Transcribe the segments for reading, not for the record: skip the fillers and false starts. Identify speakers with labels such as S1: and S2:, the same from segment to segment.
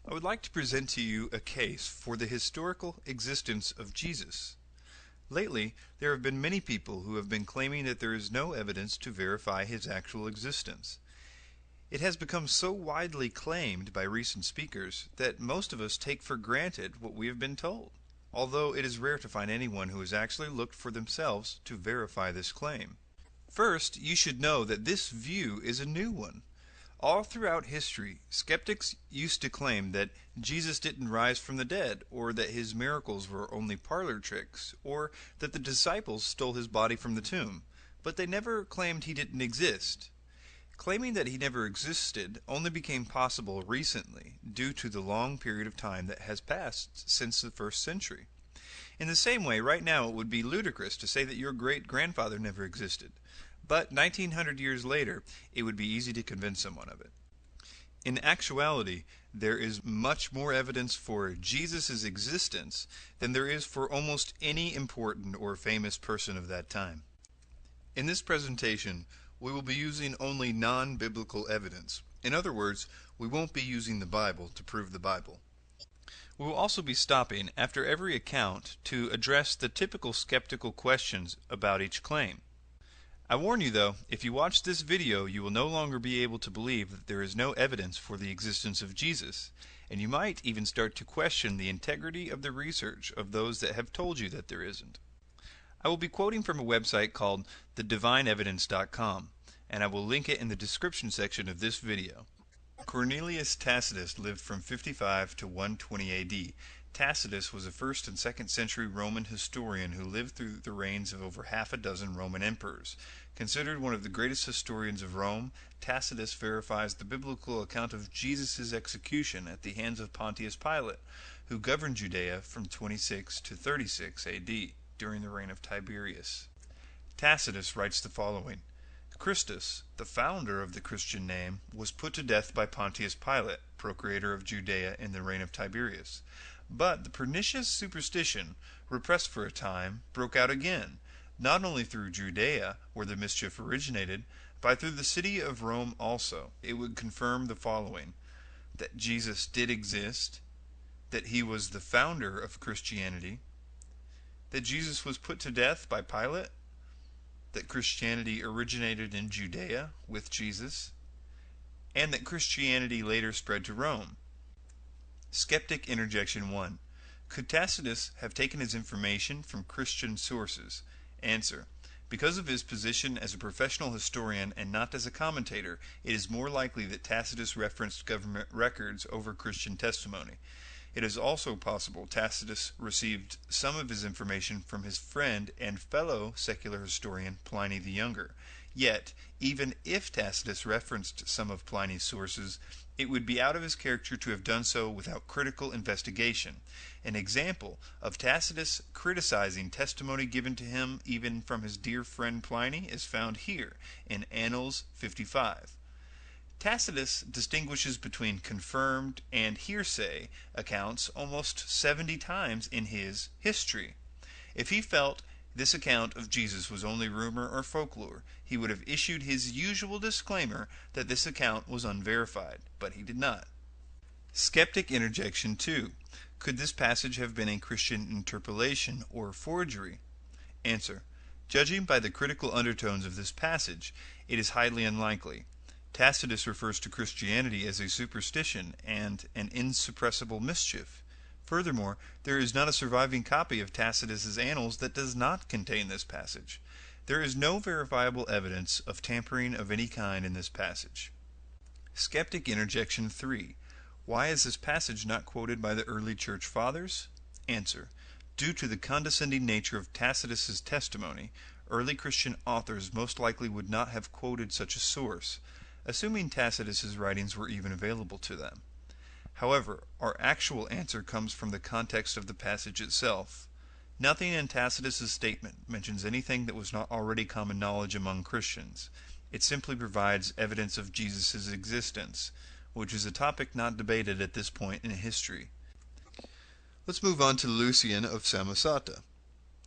S1: I would like to present to you a case for the historical existence of Jesus. Lately, there have been many people who have been claiming that there is no evidence to verify his actual existence. It has become so widely claimed by recent speakers that most of us take for granted what we have been told, although it is rare to find anyone who has actually looked for themselves to verify this claim. First, you should know that this view is a new one. All throughout history, skeptics used to claim that Jesus didn't rise from the dead, or that his miracles were only parlor tricks, or that the disciples stole his body from the tomb, but they never claimed he didn't exist. Claiming that he never existed only became possible recently due to the long period of time that has passed since the first century. In the same way, right now it would be ludicrous to say that your great-grandfather never existed. But 1900 years later, it would be easy to convince someone of it. In actuality, there is much more evidence for Jesus' existence than there is for almost any important or famous person of that time. In this presentation, we will be using only non-biblical evidence. In other words, we won't be using the Bible to prove the Bible. We will also be stopping after every account to address the typical skeptical questions about each claim. I warn you though, if you watch this video, you will no longer be able to believe that there is no evidence for the existence of Jesus, and you might even start to question the integrity of the research of those that have told you that there isn't. I will be quoting from a website called thedivineevidence.com, and I will link it in the description section of this video. Cornelius Tacitus lived from 55 to 120 AD. Tacitus was a 1st and 2nd century Roman historian who lived through the reigns of over half a dozen Roman emperors. Considered one of the greatest historians of Rome, Tacitus verifies the biblical account of Jesus' execution at the hands of Pontius Pilate, who governed Judea from 26 to 36 AD during the reign of Tiberius. Tacitus writes the following: Christus, the founder of the Christian name, was put to death by Pontius Pilate, procurator of Judea in the reign of Tiberius. But the pernicious superstition, repressed for a time, broke out again, not only through Judea, where the mischief originated, but through the city of Rome also. It would confirm the following: that Jesus did exist, that he was the founder of Christianity, that Jesus was put to death by Pilate, that Christianity originated in Judea with Jesus, and that Christianity later spread to Rome. Skeptic Interjection 1. Could Tacitus have taken his information from Christian sources? Answer. Because of his position as a professional historian and not as a commentator, it is more likely that Tacitus referenced government records over Christian testimony. It is also possible Tacitus received some of his information from his friend and fellow secular historian Pliny the Younger. Yet, even if Tacitus referenced some of Pliny's sources, it would be out of his character to have done so without critical investigation. An example of Tacitus criticizing testimony given to him even from his dear friend Pliny is found here in Annals 55. Tacitus distinguishes between confirmed and hearsay accounts almost 70 times in his History. If he felt this account of Jesus was only rumor or folklore, he would have issued his usual disclaimer that this account was unverified, but he did not. Skeptic Interjection 2. Could this passage have been a Christian interpolation or forgery? Answer. Judging by the critical undertones of this passage, it is highly unlikely. Tacitus refers to Christianity as a superstition and an insuppressible mischief. Furthermore, there is not a surviving copy of Tacitus's Annals that does not contain this passage. There is no verifiable evidence of tampering of any kind in this passage. Skeptic Interjection 3. Why is this passage not quoted by the early church fathers? Answer. Due to the condescending nature of Tacitus's testimony, early Christian authors most likely would not have quoted such a source, assuming Tacitus's writings were even available to them. However, our actual answer comes from the context of the passage itself. Nothing in Tacitus's statement mentions anything that was not already common knowledge among Christians. It simply provides evidence of Jesus' existence, which is a topic not debated at this point in history. Let's move on to Lucian of Samosata.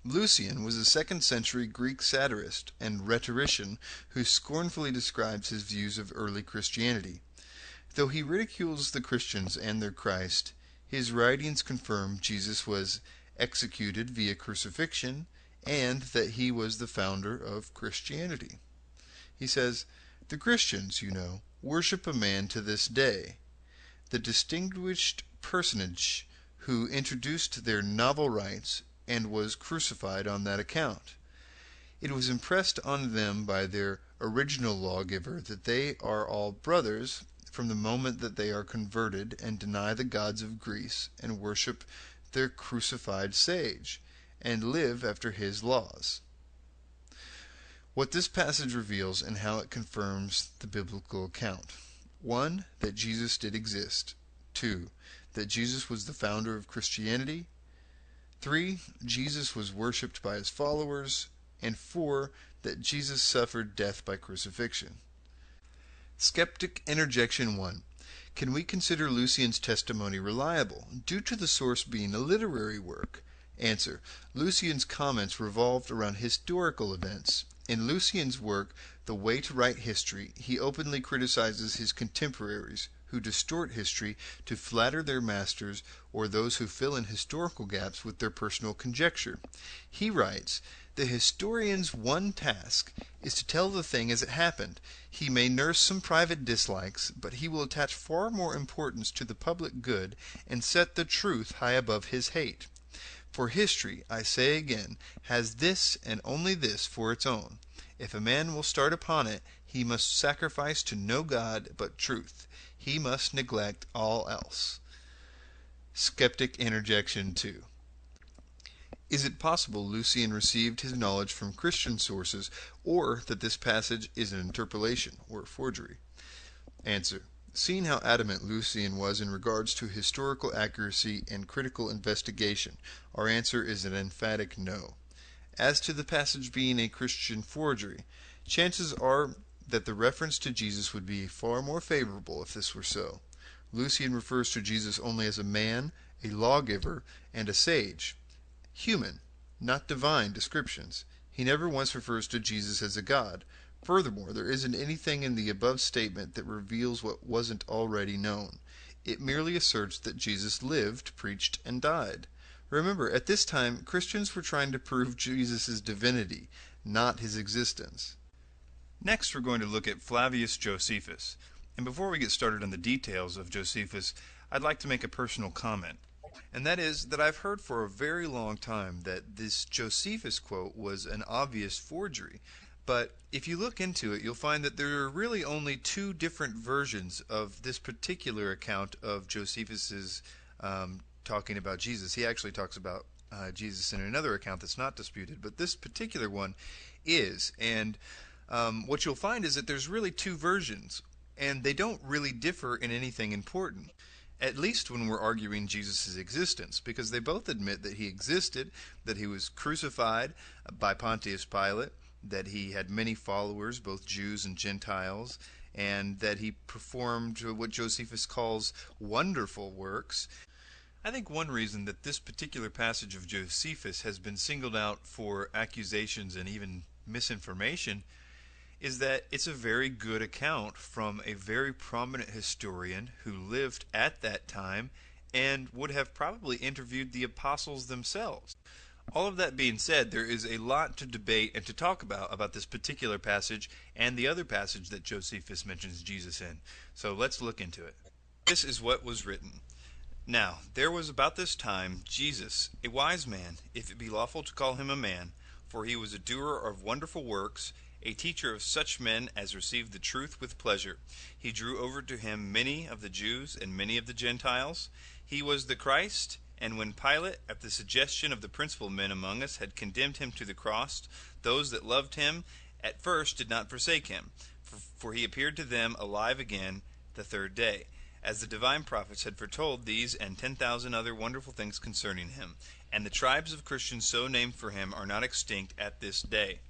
S1: Lucian was a 2nd century Greek satirist and rhetorician who scornfully describes his views of early Christianity. Though he ridicules the Christians and their Christ, his writings confirm Jesus was executed via crucifixion and that he was the founder of Christianity. He says, "The Christians, you know, worship a man to this day, the distinguished personage who introduced their novel rites and was crucified on that account. It was impressed on them by their original lawgiver that they are all brothers from the moment that they are converted and deny the gods of Greece and worship their crucified sage, and live after his laws." What this passage reveals and how it confirms the biblical account. 1. That Jesus did exist. 2. That Jesus was the founder of Christianity. 3. Jesus was worshipped by his followers. And 4. That Jesus suffered death by crucifixion. Skeptic Interjection 1. Can we consider Lucian's testimony reliable, due to the source being a literary work? Answer. Lucian's comments revolved around historical events. In Lucian's work, The Way to Write History, he openly criticizes his contemporaries, who distort history to flatter their masters or those who fill in historical gaps with their personal conjecture. He writes, "The historian's one task is to tell the thing as it happened. He may nurse some private dislikes, but he will attach far more importance to the public good and set the truth high above his hate. For history, I say again, has this and only this for its own. If a man will start upon it, he must sacrifice to no God but truth. He must neglect all else." Skeptic Interjection 2. Is it possible Lucian received his knowledge from Christian sources, or that this passage is an interpolation or forgery? Answer. Seeing how adamant Lucian was in regards to historical accuracy and critical investigation, our answer is an emphatic no. As to the passage being a Christian forgery, chances are that the reference to Jesus would be far more favorable if this were so. Lucian refers to Jesus only as a man, a lawgiver, and a sage. Human, not divine descriptions. He never once refers to Jesus as a god. Furthermore, there isn't anything in the above statement that reveals what wasn't already known. It merely asserts that Jesus lived, preached, and died. Remember, at this time, Christians were trying to prove Jesus' divinity, not his existence. Next, we're going to look at Flavius Josephus. And before we get started on the details of Josephus, I'd like to make a personal comment. And that is that I've heard for a very long time that this Josephus quote was an obvious forgery. But if you look into it, you'll find that there are really only two different versions of this particular account of Josephus's talking about Jesus. He actually talks about Jesus in another account that's not disputed, but this particular one is. And what you'll find is that there's really two versions, and they don't really differ in anything important. At least when we're arguing Jesus' existence, because they both admit that he existed, that he was crucified by Pontius Pilate, that he had many followers, both Jews and Gentiles, and that he performed what Josephus calls wonderful works. I think one reason that this particular passage of Josephus has been singled out for accusations and even misinformation is that it's a very good account from a very prominent historian who lived at that time and would have probably interviewed the apostles themselves. All of that being said, there is a lot to debate and to talk about this particular passage and the other passage that Josephus mentions Jesus in. So let's look into it. This is what was written. Now, there was about this time Jesus, a wise man, if it be lawful to call him a man, for he was a doer of wonderful works, a teacher of such men as received the truth with pleasure. He drew over to him many of the Jews and many of the Gentiles. He was the Christ, and when Pilate, at the suggestion of the principal men among us, had condemned him to the cross, those that loved him at first did not forsake him, for he appeared to them alive again the third day, as the divine prophets had foretold these and 10,000 other wonderful things concerning him. And the tribes of Christians so named for him are not extinct at this day.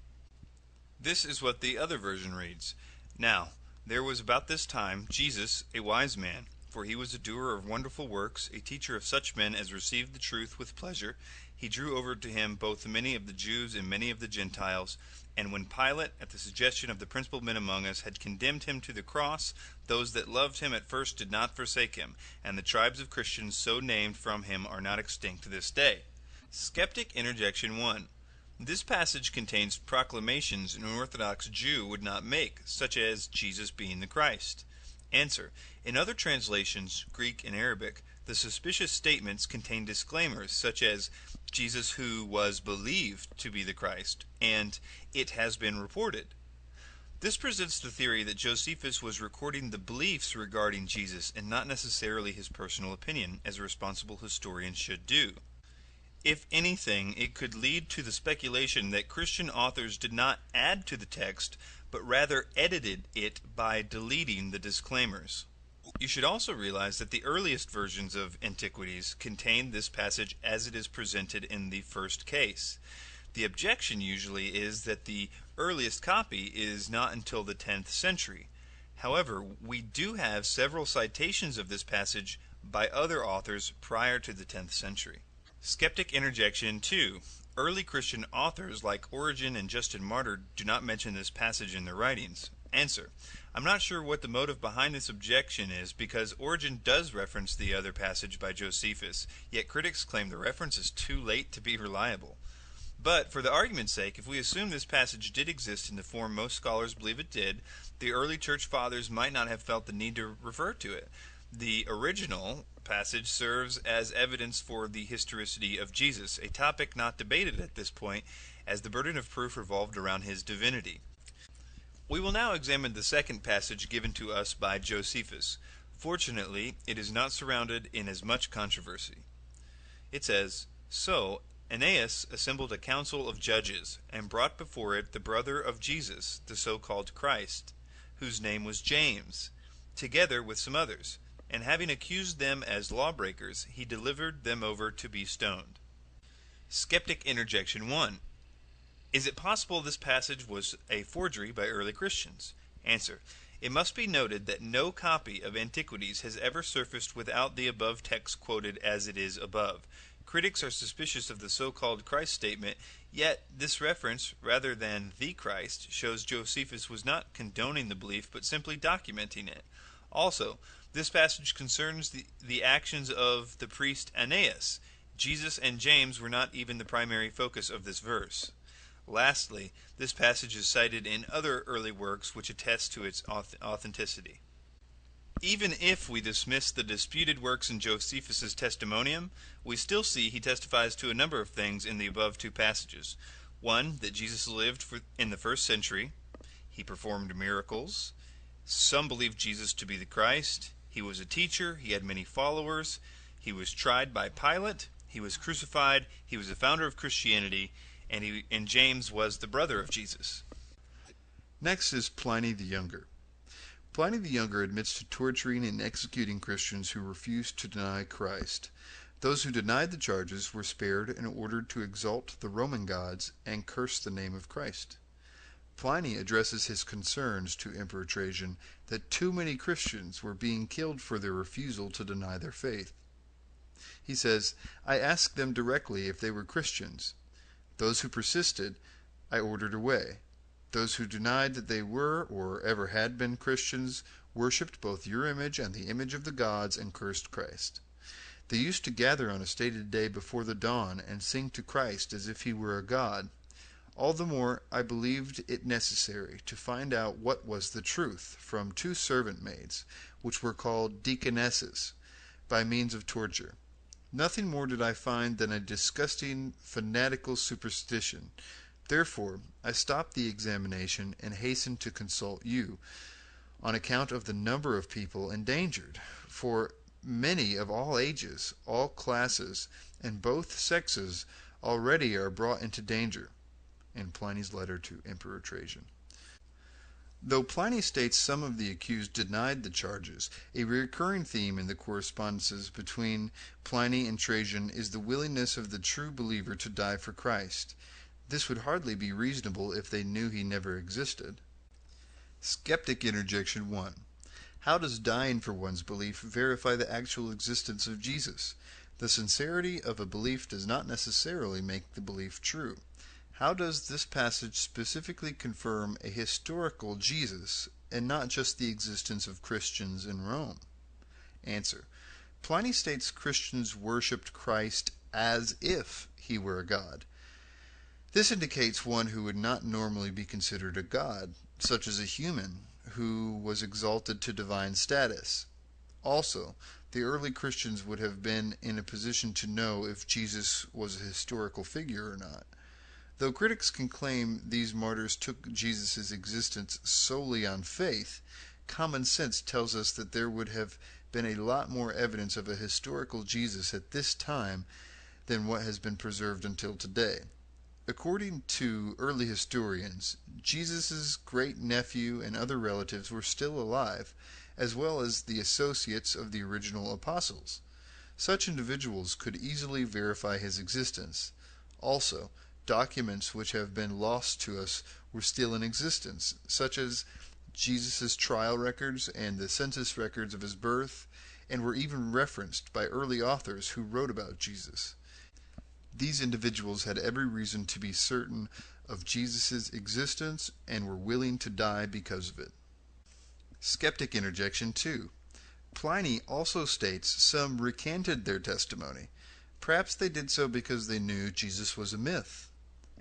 S1: This is what the other version reads. Now, there was about this time Jesus, a wise man, for he was a doer of wonderful works, a teacher of such men as received the truth with pleasure. He drew over to him both many of the Jews and many of the Gentiles. And when Pilate, at the suggestion of the principal men among us, had condemned him to the cross, those that loved him at first did not forsake him, and the tribes of Christians so named from him are not extinct to this day. Skeptic Interjection 1. This passage contains proclamations an Orthodox Jew would not make, such as Jesus being the Christ. Answer. In other translations, Greek and Arabic, the suspicious statements contain disclaimers such as Jesus who was believed to be the Christ, and it has been reported. This presents the theory that Josephus was recording the beliefs regarding Jesus and not necessarily his personal opinion, as a responsible historian should do. If anything, it could lead to the speculation that Christian authors did not add to the text, but rather edited it by deleting the disclaimers. You should also realize that the earliest versions of Antiquities contain this passage as it is presented in the first case. The objection usually is that the earliest copy is not until the 10th century. However, we do have several citations of this passage by other authors prior to the 10th century. Skeptic Interjection 2. Early Christian authors like Origen and Justin Martyr do not mention this passage in their writings. Answer. I'm not sure what the motive behind this objection is, because Origen does reference the other passage by Josephus, yet critics claim the reference is too late to be reliable. But, for the argument's sake, if we assume this passage did exist in the form most scholars believe it did, the early church fathers might not have felt the need to refer to it. The original passage serves as evidence for the historicity of Jesus, a topic not debated at this point, as the burden of proof revolved around his divinity. We will now examine the second passage given to us by Josephus. Fortunately, it is not surrounded in as much controversy. It says, So Aeneas assembled a council of judges, and brought before it the brother of Jesus, the so-called Christ, whose name was James, together with some others. And having accused them as lawbreakers, he delivered them over to be stoned. Skeptic Interjection 1. Is it possible this passage was a forgery by early Christians? Answer. It must be noted that no copy of Antiquities has ever surfaced without the above text quoted as it is above. Critics are suspicious of the so-called Christ statement, yet this reference, rather than the Christ, shows Josephus was not condoning the belief but simply documenting it. Also, this passage concerns the actions of the priest Aeneas. Jesus and James were not even the primary focus of this verse. Lastly, this passage is cited in other early works which attest to its authenticity. Even if we dismiss the disputed works in Josephus's testimonium, we still see he testifies to a number of things in the above two passages. One, that Jesus lived in the first century. He performed miracles. Some believed Jesus to be the Christ. He was a teacher. He had many followers. He was tried by Pilate. He was crucified. He was the founder of Christianity. And James was the brother of Jesus.
S2: Next is Pliny the Younger. Pliny the Younger admits to torturing and executing Christians who refused to deny Christ. Those who denied the charges were spared and ordered to exalt the Roman gods and curse the name of Christ. Pliny addresses his concerns to Emperor Trajan that too many Christians were being killed for their refusal to deny their faith. He says, I asked them directly if they were Christians. Those who persisted, I ordered away. Those who denied that they were or ever had been Christians worshipped both your image and the image of the gods and cursed Christ. They used to gather on a stated day before the dawn and sing to Christ as if he were a god. All the more I believed it necessary to find out what was the truth from 2 servant maids, which were called deaconesses, by means of torture. Nothing more did I find than a disgusting fanatical superstition. Therefore I stopped the examination and hastened to consult you, on account of the number of people endangered, for many of all ages, all classes, and both sexes already are brought into danger. In Pliny's letter to Emperor Trajan. Though Pliny states some of the accused denied the charges, a recurring theme in the correspondences between Pliny and Trajan is the willingness of the true believer to die for Christ. This would hardly be reasonable if they knew he never existed. Skeptic Interjection 1. How does dying for one's belief verify the actual existence of Jesus? The sincerity of a belief does not necessarily make the belief true. How does this passage specifically confirm a historical Jesus and not just the existence of Christians in Rome? Answer. Pliny states Christians worshipped Christ as if he were a god. This indicates one who would not normally be considered a god, such as a human who was exalted to divine status. Also, the early Christians would have been in a position to know if Jesus was a historical figure or not. Though critics can claim these martyrs took Jesus' existence solely on faith, common sense tells us that there would have been a lot more evidence of a historical Jesus at this time than what has been preserved until today. According to early historians, Jesus' great-nephew and other relatives were still alive, as well as the associates of the original apostles. Such individuals could easily verify his existence. Also, documents which have been lost to us were still in existence, such as Jesus' trial records and the census records of his birth, and were even referenced by early authors who wrote about Jesus. These individuals had every reason to be certain of Jesus' existence and were willing to die because of it. Skeptic interjection 2. Pliny also states some recanted their testimony. Perhaps they did so because they knew Jesus was a myth.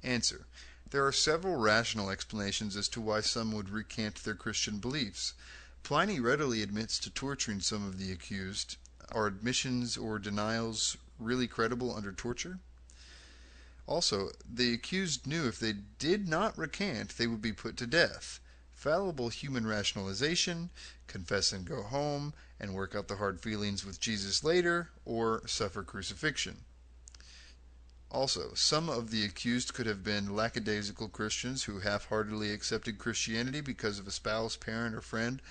S2: Answer. There are several rational explanations as to why some would recant their Christian beliefs. Pliny readily admits to torturing some of the accused. Are admissions or denials really credible under torture? Also, the accused knew if they did not recant, they would be put to death. Fallible human rationalization, confess and go home, and work out the hard feelings with Jesus later, or suffer crucifixion. Also, some of the accused could have been lackadaisical Christians who half-heartedly accepted Christianity because of a spouse, parent, or friend,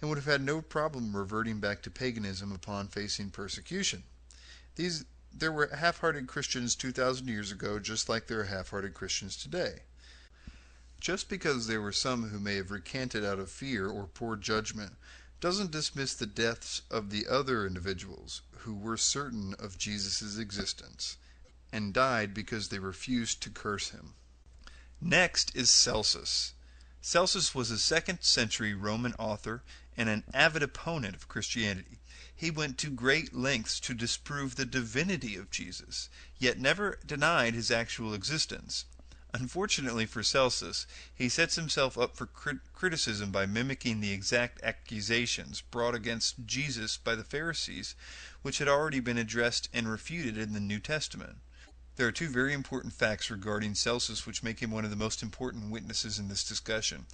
S2: and would have had no problem reverting back to paganism upon facing persecution. There were half-hearted Christians 2,000 years ago, just like there are half-hearted Christians today. Just because there were some who may have recanted out of fear or poor judgment doesn't dismiss the deaths of the other individuals who were certain of Jesus' existence and died because they refused to curse him. Next is Celsus. Celsus was a 2nd century Roman author and an avid opponent of Christianity. He went to great lengths to disprove the divinity of Jesus, yet never denied his actual existence. Unfortunately for Celsus, he sets himself up for criticism by mimicking the exact accusations brought against Jesus by the Pharisees, which had already been addressed and refuted in the New Testament. There are two very important facts regarding Celsus which make him one of the most important witnesses in this discussion.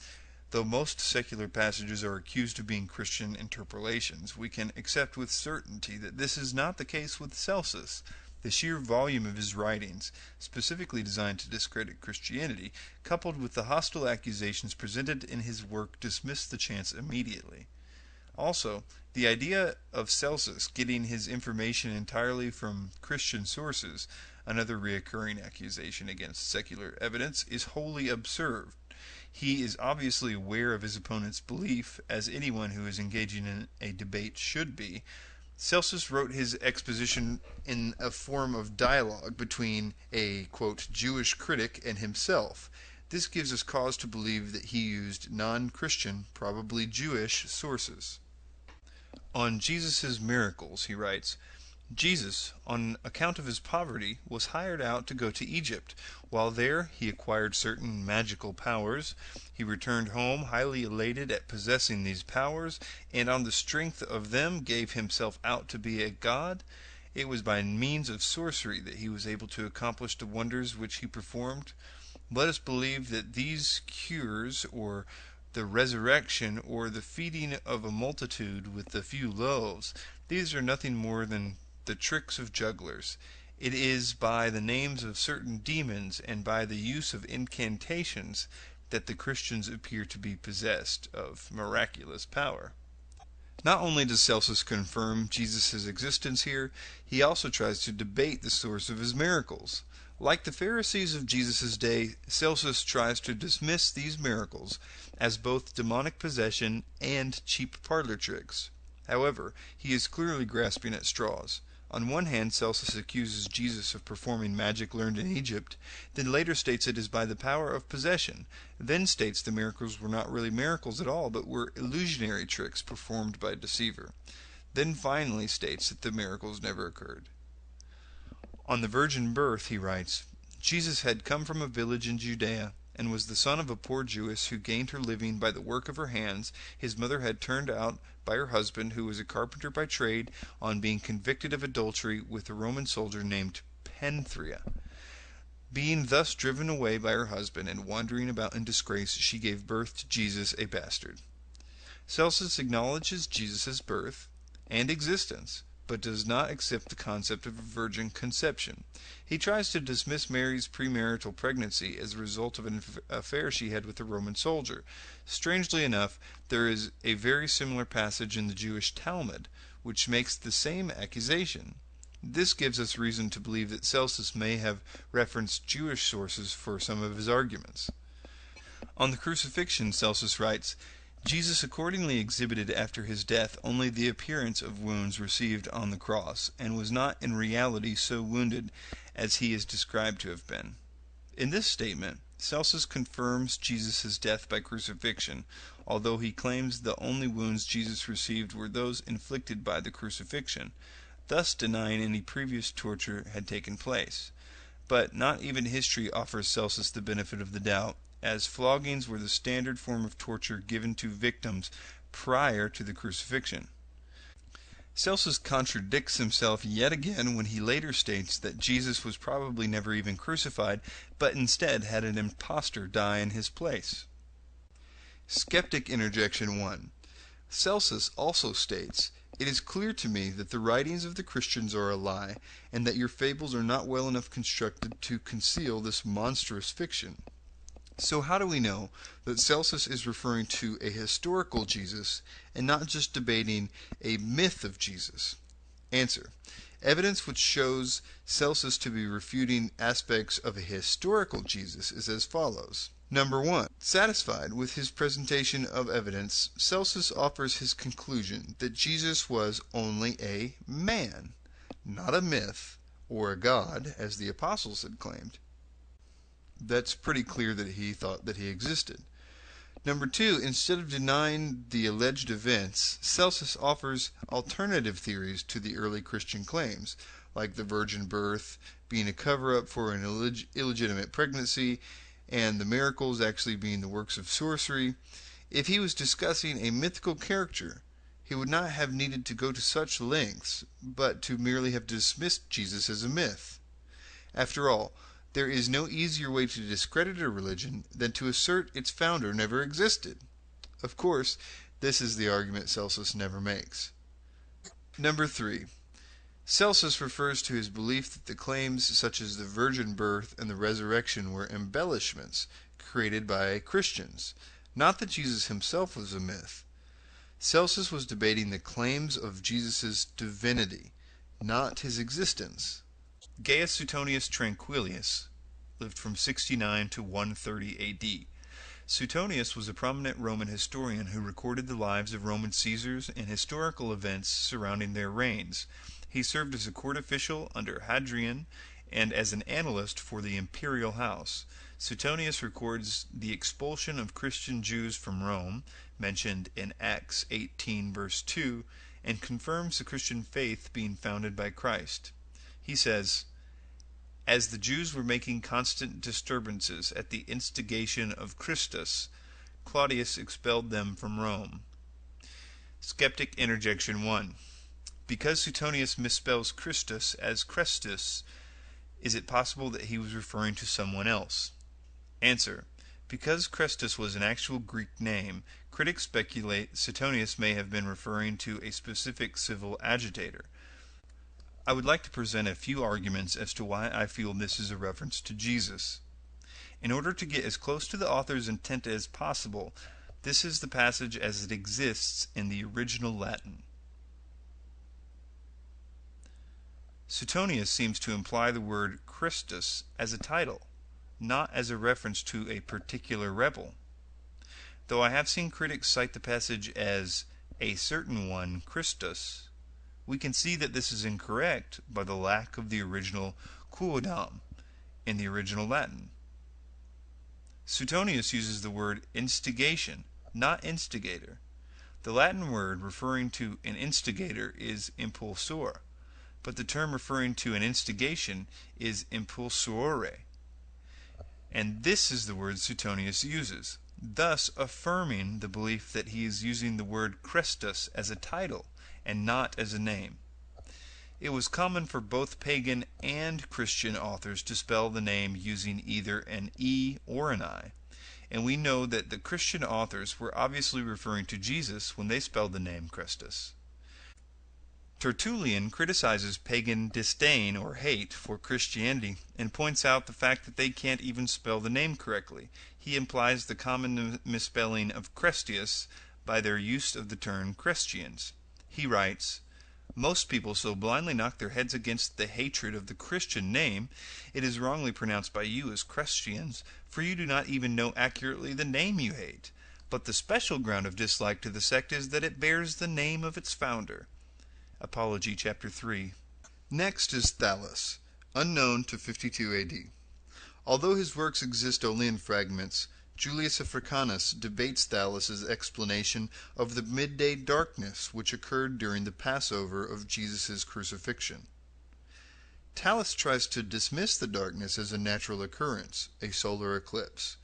S2: Though most secular passages are accused of being Christian interpolations, we can accept with certainty that this is not the case with Celsus. The sheer volume of his writings, specifically designed to discredit Christianity, coupled with the hostile accusations presented in his work, dismiss the chance immediately. Also, the idea of Celsus getting his information entirely from Christian sources, another recurring accusation against secular evidence, is wholly absurd. He is obviously aware of his opponent's belief, as anyone who is engaging in a debate should be. Celsus wrote his exposition in a form of dialogue between a, quote, Jewish critic and himself. This gives us cause to believe that he used non-Christian, probably Jewish, sources. On Jesus' miracles, he writes, Jesus, on account of his poverty, was hired out to go to Egypt. While there, he acquired certain magical powers. He returned home highly elated at possessing these powers, and on the strength of them gave himself out to be a god. It was by means of sorcery that he was able to accomplish the wonders which he performed. Let us believe that these cures, or the resurrection, or the feeding of a multitude with the few loaves, these are nothing more than the tricks of jugglers. It is by the names of certain demons and by the use of incantations that the Christians appear to be possessed of miraculous power. Not only does Celsus confirm Jesus' existence here, he also tries to debate the source of his miracles.
S1: Like the Pharisees of Jesus' day, Celsus tries to dismiss these miracles as both demonic possession and cheap parlor tricks. However, he is clearly grasping at straws. On one hand, Celsus accuses Jesus of performing magic learned in Egypt, then later states it is by the power of possession, then states the miracles were not really miracles at all, but were illusionary tricks performed by a deceiver, then finally states that the miracles never occurred. On the virgin birth, he writes, Jesus had come from a village in Judea, and was the son of a poor Jewess who gained her living by the work of her hands. His mother had turned out by her husband, who was a carpenter by trade, on being convicted of adultery with a Roman soldier named Penthria. Being thus driven away by her husband and wandering about in disgrace, she gave birth to Jesus, a bastard. Celsus acknowledges Jesus' birth and existence, but does not accept the concept of a virgin conception. He tries to dismiss Mary's premarital pregnancy as a result of an affair she had with a Roman soldier. Strangely enough, there is a very similar passage in the Jewish Talmud, which makes the same accusation. This gives us reason to believe that Celsus may have referenced Jewish sources for some of his arguments. On the crucifixion, Celsus writes, Jesus accordingly exhibited after his death only the appearance of wounds received on the cross, and was not in reality so wounded as he is described to have been. In this statement, Celsus confirms Jesus' death by crucifixion, although he claims the only wounds Jesus received were those inflicted by the crucifixion, thus denying any previous torture had taken place. But not even history offers Celsus the benefit of the doubt, as floggings were the standard form of torture given to victims prior to the crucifixion. Celsus contradicts himself yet again when he later states that Jesus was probably never even crucified, but instead had an impostor die in his place. Skeptic Interjection 1. Celsus also states, "It is clear to me that the writings of the Christians are a lie, and that your fables are not well enough constructed to conceal this monstrous fiction." So how do we know that Celsus is referring to a historical Jesus and not just debating a myth of Jesus? Answer. Evidence which shows Celsus to be refuting aspects of a historical Jesus is as follows. Number 1. Satisfied with his presentation of evidence, Celsus offers his conclusion that Jesus was only a man, not a myth or a god, as the apostles had claimed. That's pretty clear that he thought that he existed. Number 2, instead of denying the alleged events, Celsus offers alternative theories to the early Christian claims, like the virgin birth being a cover-up for an illegitimate pregnancy, and the miracles actually being the works of sorcery. If he was discussing a mythical character, he would not have needed to go to such lengths, but to merely have dismissed Jesus as a myth. After all, there is no easier way to discredit a religion than to assert its founder never existed. Of course, this is the argument Celsus never makes. Number 3. Celsus refers to his belief that the claims such as the virgin birth and the resurrection were embellishments created by Christians, not that Jesus himself was a myth. Celsus was debating the claims of Jesus' divinity, not his existence. Gaius Suetonius Tranquillus lived from 69 to 130 A.D. Suetonius was a prominent Roman historian who recorded the lives of Roman Caesars and historical events surrounding their reigns. He served as a court official under Hadrian and as an analyst for the imperial house. Suetonius records the expulsion of Christian Jews from Rome, mentioned in Acts 18 verse 2, and confirms the Christian faith being founded by Christ. He says, "As the Jews were making constant disturbances at the instigation of Christus, Claudius expelled them from Rome." Skeptic Interjection 1. Because Suetonius misspells Christus as Chrestus, is it possible that he was referring to someone else? Answer. Because Chrestus was an actual Greek name, critics speculate Suetonius may have been referring to a specific civil agitator. I would like to present a few arguments as to why I feel this is a reference to Jesus. In order to get as close to the author's intent as possible, this is the passage as it exists in the original Latin. Suetonius seems to imply the word Christus as a title, not as a reference to a particular rebel. Though I have seen critics cite the passage as a certain one Christus, we can see that this is incorrect by the lack of the original quodam in the original Latin. Suetonius uses the word instigation, not instigator. The Latin word referring to an instigator is impulsor, but the term referring to an instigation is impulsore. And this is the word Suetonius uses, thus affirming the belief that he is using the word Christus as a title and not as a name. It was common for both pagan and Christian authors to spell the name using either an E or an I, and we know that the Christian authors were obviously referring to Jesus when they spelled the name Christus. Tertullian criticizes pagan disdain or hate for Christianity and points out the fact that they can't even spell the name correctly. He implies the common misspelling of Crestius by their use of the term Christians. He writes, "Most people so blindly knock their heads against the hatred of the Christian name, it is wrongly pronounced by you as Christians, for you do not even know accurately the name you hate. But the special ground of dislike to the sect is that it bears the name of its founder." Apology, chapter 3.
S2: Next is Thallus, unknown to 52 AD. Although his works exist only in fragments, Julius Africanus debates Thallus' explanation of the midday darkness which occurred during the Passover of Jesus' crucifixion. Thallus tries to dismiss the darkness as a natural occurrence, a solar eclipse.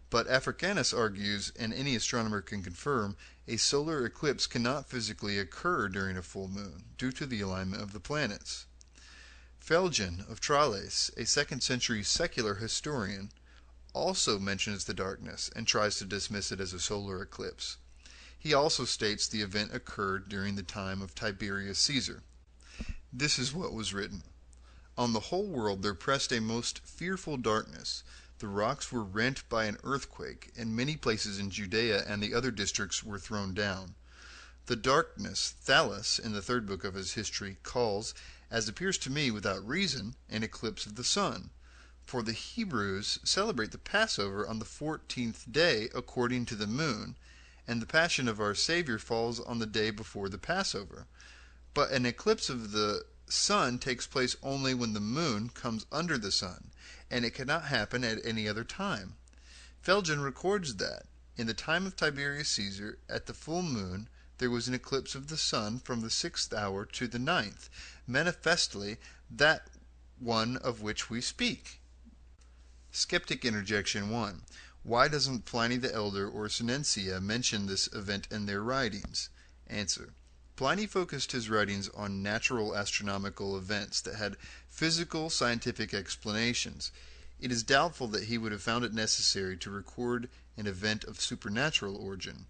S2: But Africanus argues, and any astronomer can confirm, a solar eclipse cannot physically occur during a full moon, due to the alignment of the planets. Phlegon of Tralles, a 2nd century secular historian, also mentions the darkness and tries to dismiss it as a solar eclipse. He also states the event occurred during the time of Tiberius Caesar. This is what was written. On the whole world there pressed a most fearful darkness. The rocks were rent by an earthquake, and many places in Judea and the other districts were thrown down. The darkness Thallus, in the 3rd book of his history, calls, as appears to me without reason, an eclipse of the sun. For the Hebrews celebrate the Passover on the 14th day according to the moon, and the Passion of our Savior falls on the day before the Passover. But an eclipse of the sun takes place only when the moon comes under the sun, and it cannot happen at any other time. Phlegon records that, in the time of Tiberius Caesar, at the full moon, there was an eclipse of the sun from the 6th hour to the 9th, manifestly that one of which we speak. Skeptic Interjection 1. Why doesn't Pliny the Elder or Senentia mention this event in their writings? Answer. Pliny focused his writings on natural astronomical events that had physical scientific explanations. It is doubtful that he would have found it necessary to record an event of supernatural origin.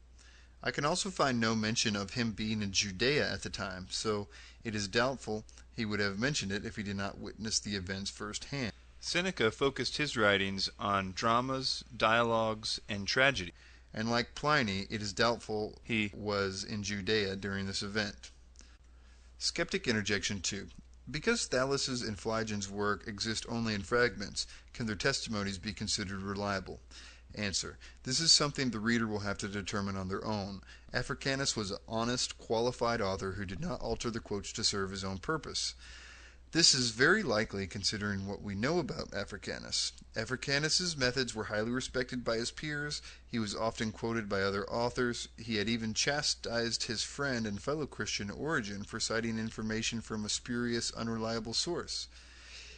S2: I can also find no mention of him being in Judea at the time, so it is doubtful he would have mentioned it if he did not witness the events firsthand.
S1: Seneca focused his writings on dramas, dialogues, and tragedy,
S2: and like Pliny, it is doubtful he was in Judea during this event. Skeptic Interjection 2. Because Thallus' and Phlegon's work exist only in fragments, can their testimonies be considered reliable? Answer. This is something the reader will have to determine on their own. Africanus was an honest, qualified author who did not alter the quotes to serve his own purpose. This is very likely considering what we know about Africanus. Africanus's methods were highly respected by his peers. He was often quoted by other authors. He had even chastised his friend and fellow Christian Origen for citing information from a spurious, unreliable source.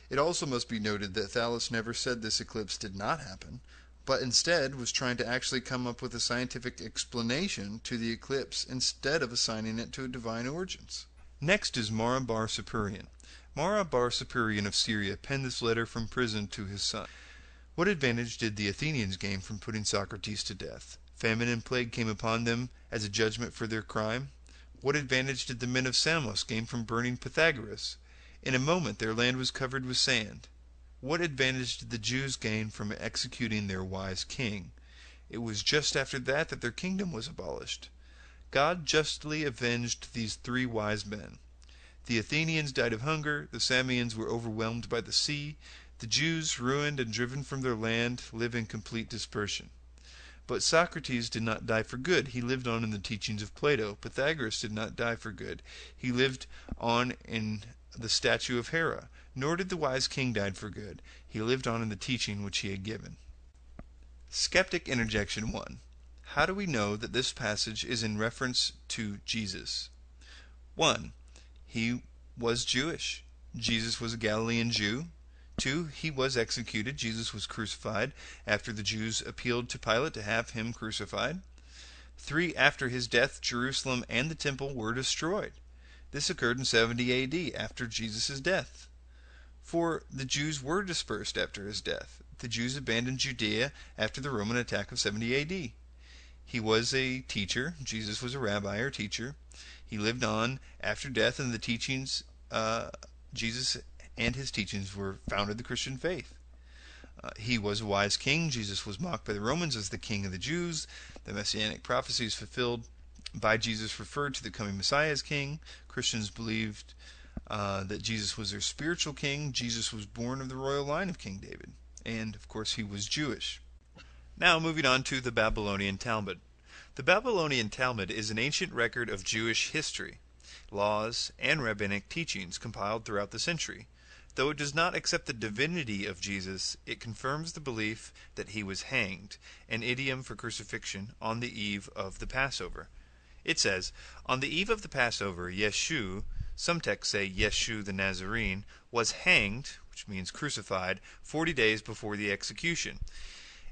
S2: It also must be noted that Thallus never said this eclipse did not happen, but instead was trying to actually come up with a scientific explanation to the eclipse instead of assigning it to divine origins.
S1: Next is Mara bar Superior. Mara bar Superior of Syria penned this letter from prison to his son. What advantage did the Athenians gain from putting Socrates to death? Famine and plague came upon them as a judgment for their crime. What advantage did the men of Samos gain from burning Pythagoras? In a moment their land was covered with sand. What advantage did the Jews gain from executing their wise king? It was just after that that their kingdom was abolished. God justly avenged these 3 wise men. The Athenians died of hunger, the Samians were overwhelmed by the sea, the Jews, ruined and driven from their land, live in complete dispersion. But Socrates did not die for good. He lived on in the teachings of Plato. Pythagoras did not die for good. He lived on in the statue of Hera. Nor did the wise king die for good. He lived on in the teaching which he had given. Skeptic Interjection 1. How do we know that this passage is in reference to Jesus? 1. He was Jewish. Jesus was a Galilean Jew. 2. He was executed. Jesus was crucified after the Jews appealed to Pilate to have him crucified. 3. After his death, Jerusalem and the temple were destroyed. This occurred in 70 A.D., after Jesus' death. 4. The Jews were dispersed after his death. The Jews abandoned Judea after the Roman attack of 70 A.D. He was a teacher. Jesus was a rabbi or teacher. He lived on after death, and the teachings, Jesus and his teachings founded the Christian faith. He was a wise king. Jesus was mocked by the Romans as the king of the Jews. The messianic prophecies fulfilled by Jesus referred to the coming Messiah as king. Christians believed that Jesus was their spiritual king. Jesus was born of the royal line of King David. And, of course, he was Jewish. Now, moving on to the Babylonian Talmud. The Babylonian Talmud is an ancient record of Jewish history, laws, and rabbinic teachings compiled throughout the century. Though it does not accept the divinity of Jesus, it confirms the belief that he was hanged, an idiom for crucifixion, on the eve of the Passover. It says, on the eve of the Passover, Yeshu, some texts say Yeshu the Nazarene, was hanged, which means crucified, 40 days before the execution.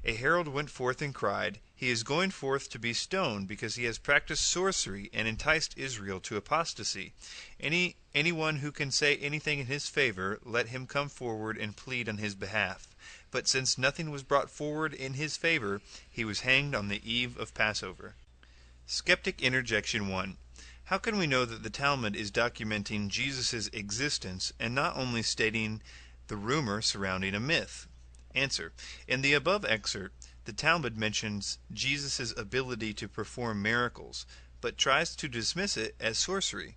S1: A herald went forth and cried, he is going forth to be stoned, because he has practiced sorcery and enticed Israel to apostasy. Anyone who can say anything in his favor, let him come forward and plead on his behalf. But since nothing was brought forward in his favor, he was hanged on the eve of Passover. Skeptic Interjection 1. How can we know that the Talmud is documenting Jesus' existence and not only stating the rumor surrounding a myth? Answer. In the above excerpt, the Talmud mentions Jesus' ability to perform miracles, but tries to dismiss it as sorcery.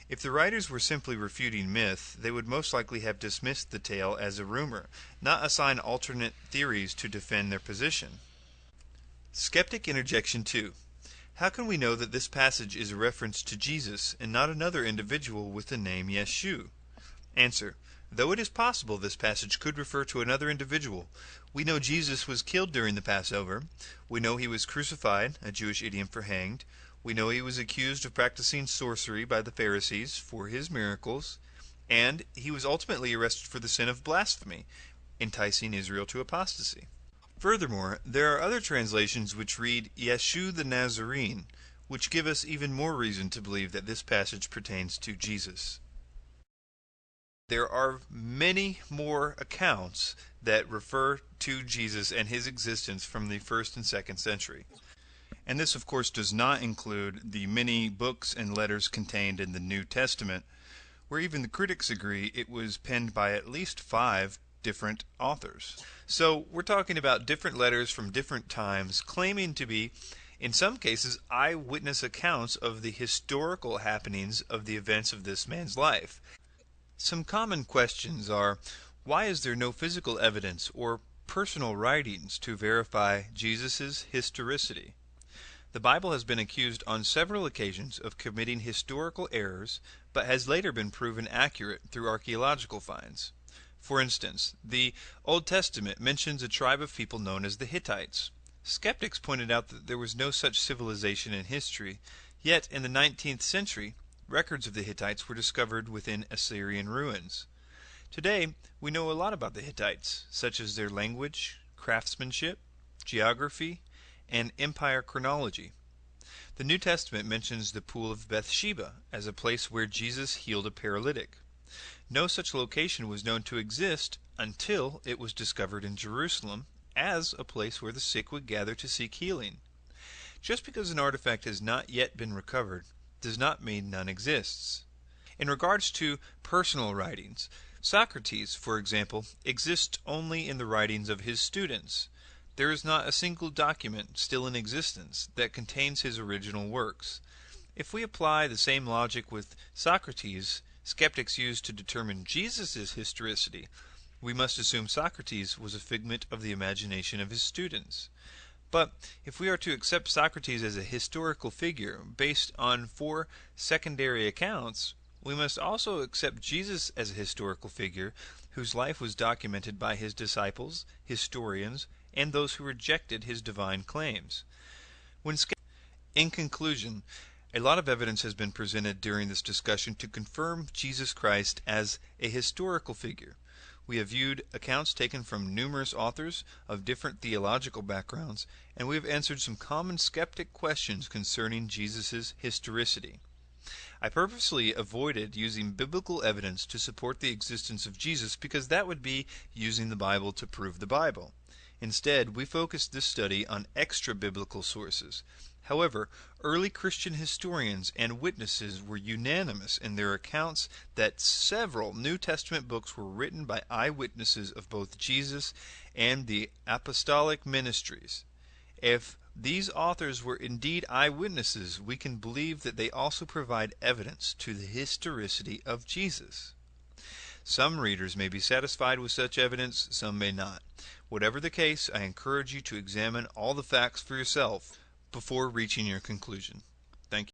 S1: If the writers were simply refuting myth, they would most likely have dismissed the tale as a rumor, not assign alternate theories to defend their position. Skeptic Interjection 2. How can we know that this passage is a reference to Jesus and not another individual with the name Yeshu? Answer. Though it is possible this passage could refer to another individual, we know Jesus was killed during the Passover. We know he was crucified, a Jewish idiom for hanged. We know he was accused of practicing sorcery by the Pharisees for his miracles. And he was ultimately arrested for the sin of blasphemy, enticing Israel to apostasy. Furthermore, there are other translations which read Yeshu the Nazarene, which give us even more reason to believe that this passage pertains to Jesus. There are many more accounts that refer to Jesus and his existence from the 1st and 2nd century. And this, of course, does not include the many books and letters contained in the New Testament, where even the critics agree it was penned by at least 5 different authors. So we're talking about different letters from different times, claiming to be, in some cases, eyewitness accounts of the historical happenings of the events of this man's life. Some common questions are, why is there no physical evidence or personal writings to verify Jesus' historicity? The Bible has been accused on several occasions of committing historical errors, but has later been proven accurate through archaeological finds. For instance, the Old Testament mentions a tribe of people known as the Hittites. Skeptics pointed out that there was no such civilization in history, yet in the 19th century, records of the Hittites were discovered within Assyrian ruins. Today, we know a lot about the Hittites, such as their language, craftsmanship, geography, and empire chronology. The New Testament mentions the Pool of Bathsheba as a place where Jesus healed a paralytic. No such location was known to exist until it was discovered in Jerusalem as a place where the sick would gather to seek healing. Just because an artifact has not yet been recovered does not mean none exists. In regards to personal writings, Socrates, for example, exists only in the writings of his students. There is not a single document still in existence that contains his original works. If we apply the same logic with Socrates, skeptics use to determine Jesus' historicity, we must assume Socrates was a figment of the imagination of his students. But if we are to accept Socrates as a historical figure based on 4 secondary accounts, we must also accept Jesus as a historical figure whose life was documented by his disciples, historians, and those who rejected his divine claims. In conclusion, a lot of evidence has been presented during this discussion to confirm Jesus Christ as a historical figure. We have viewed accounts taken from numerous authors of different theological backgrounds, and we have answered some common skeptic questions concerning Jesus' historicity. I purposely avoided using biblical evidence to support the existence of Jesus because that would be using the Bible to prove the Bible. Instead, we focused this study on extra-biblical sources. However, early Christian historians and witnesses were unanimous in their accounts that several New Testament books were written by eyewitnesses of both Jesus and the apostolic ministries. If these authors were indeed eyewitnesses, we can believe that they also provide evidence to the historicity of Jesus. Some readers may be satisfied with such evidence, some may not. Whatever the case, I encourage you to examine all the facts for yourself before reaching your conclusion. Thank you.